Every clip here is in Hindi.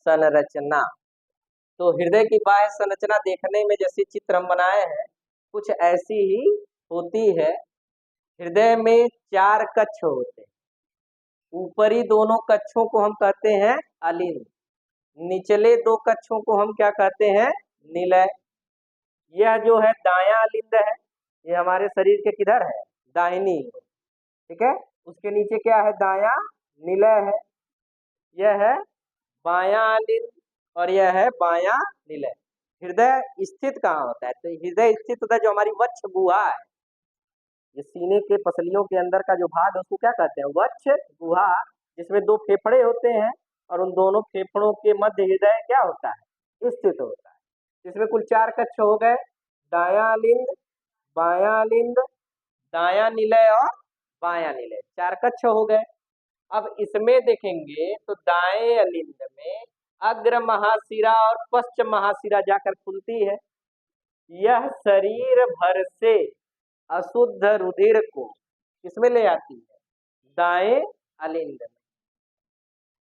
संरचना। तो हृदय की बाह्य संरचना देखने में जैसे चित्र हम बनाए हैं कुछ ऐसी ही होती है। हृदय में 4 कक्ष होते हैं। ऊपरी दोनों कक्षों को हम कहते हैं अलिंद, निचले 2 कक्षों को हम क्या कहते हैं, निलय। यह जो है दायां अलिंद है, ये हमारे शरीर के किधर है, दाहिनी, ठीक है। उसके नीचे क्या है, दायां निलय है। यह है बायां अलिंद और यह है बायां निलय। हृदय स्थित कहाँ होता है, तो हृदय स्थित होता है जो हमारी वक्ष गुहा है, ये सीने के पसलियों के अंदर का जो भाग है उसको क्या कहते हैं, वक्ष गुहा, जिसमें 2 फेफड़े होते हैं और उन दोनों फेफड़ों के मध्य हृदय क्या होता है, स्थित होता है। इसमें कुल 4 कक्ष हो गए, दायां अलिंद, बायां अलिंद, दायां निलय और बायां निलय, 4 कक्ष हो गए। अब इसमें देखेंगे तो दाएं अलिंद में अग्र महाशिरा और पश्च महाशिरा जाकर खुलती है। यह शरीर भर से अशुद्ध रुधिर को किसमें ले आती है, दाएं अलिंद में।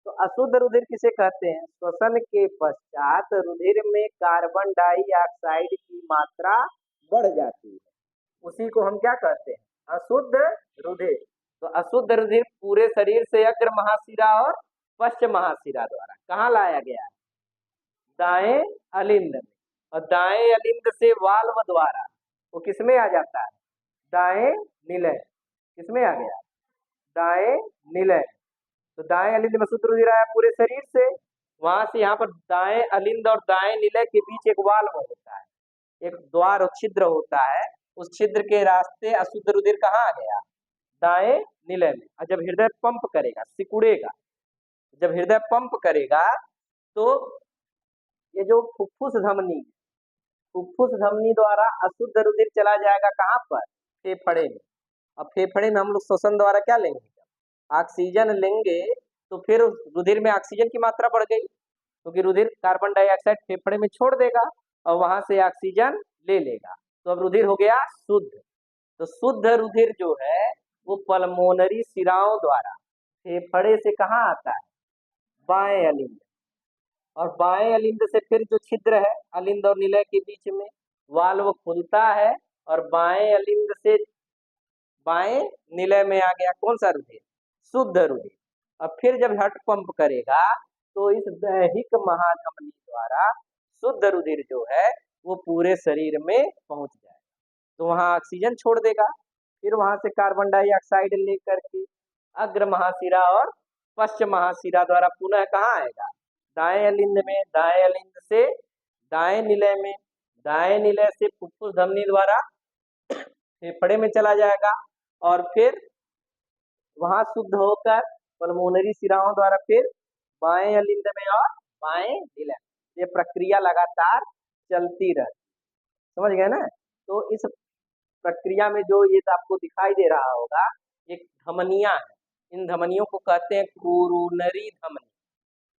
तो अशुद्ध रुधिर किसे कहते हैं, श्वसन के पश्चात रुधिर में कार्बन डाइऑक्साइड की मात्रा बढ़ जाती है, उसी को हम क्या कहते हैं, अशुद्ध रुधिर। तो अशुद्ध रुधिर पूरे शरीर से अग्र महाशिरा और पश्च महाशिरा द्वारा कहाँ लाया गया है, दाएं अलिंद में। और दाएं अलिंद से वाल्व द्वारा वो किसमें आ जाता है, दाएं निलय। किसमें आ गया, दाएं निलय। तो दाएं अलिंद में शुद्ध रुधिर आया पूरे शरीर से, वहां से यहाँ पर दाएं अलिंद और दाएं निलय के बीच एक वाल्व होता है, एक द्वार छिद्र होता है, उस छिद्र के रास्ते अशुद्ध रुधिर कहाँ आ गया, दाएं निलय में। और जब हृदय पंप करेगा, सिकुड़ेगा, जब हृदय पंप करेगा तो ये जो फुफ्फुस धमनी, फुफ्फुस धमनी द्वारा अशुद्ध रुधिर चला जाएगा कहाँ पर, फेफड़े में। अब फेफड़े में हम लोग श्वसन द्वारा क्या लेंगे, ऑक्सीजन लेंगे, तो फिर रुधिर में ऑक्सीजन की मात्रा बढ़ गई, क्योंकि रुधिर कार्बन डाइऑक्साइड फेफड़े में छोड़ देगा और वहां से ऑक्सीजन ले लेगा, तो अब रुधिर हो गया शुद्ध। तो शुद्ध रुधिर जो है वो पल्मोनरी शिराओं द्वारा फेफड़े से कहाँ आता है, बाएं अलिंद। और बाएं अलिंद से फिर जो छिद्र है अलिंद और निलय के बीच में, वाल्व खुलता है और बाएं अलिंद से बाएं निलय में आ गया कौन सा रुधिर, शुद्ध रुधिर। अब फिर जब हार्ट पंप करेगा तो इस दैहिक महाधमनी द्वारा शुद्ध रुधिर जो है वो पूरे शरीर में पहुंच जाएगा, तो वहां ऑक्सीजन छोड़ देगा, फिर वहां से कार्बन डाइऑक्साइड लेकर के अग्र महाशिरा और पश्च महाशिरा द्वारा पुनः कहाँ आएगा, दाएं अलिंद में, दाएं अलिंद से दाएं निलय में, दाएं निलय से फुफ्फुस धमनी द्वारा फेफड़े में चला जाएगा और फिर वहां शुद्ध होकर पल्मोनरी शिराओं द्वारा फिर बाएं अलिंद में और बाएं निलय। ये प्रक्रिया लगातार चलती रहती, समझ गए ना। तो इस प्रक्रिया में जो ये आपको दिखाई दे रहा होगा, एक धमनियां है, इन धमनियों को कहते हैं कोरोनरी धमनी।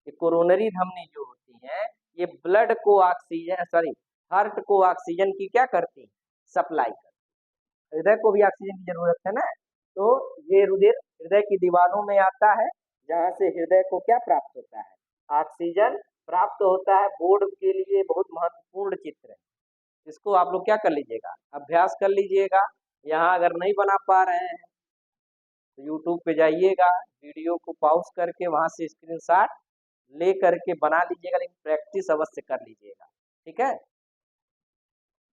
ये कोरोनरी धमनी जो होती है ये ब्लड को ऑक्सीजन हार्ट को ऑक्सीजन की क्या करती है, सप्लाई करती। हृदय को भी ऑक्सीजन की जरूरत है ना, तो ये रुधिर हृदय की दीवारों में आता है, जहाँ से हृदय को क्या प्राप्त होता है, ऑक्सीजन प्राप्त होता है। बोर्ड के लिए बहुत महत्वपूर्ण चित्र है, इसको आप लोग क्या कर लीजिएगा, अभ्यास कर लीजिएगा। यहाँ अगर नहीं बना पा रहे हैं तो यूट्यूब पे जाइएगा, वीडियो को पॉज करके वहां से स्क्रीनशॉट ले करके बना लीजिएगा, लेकिन प्रैक्टिस अवश्य कर लीजिएगा, ठीक है।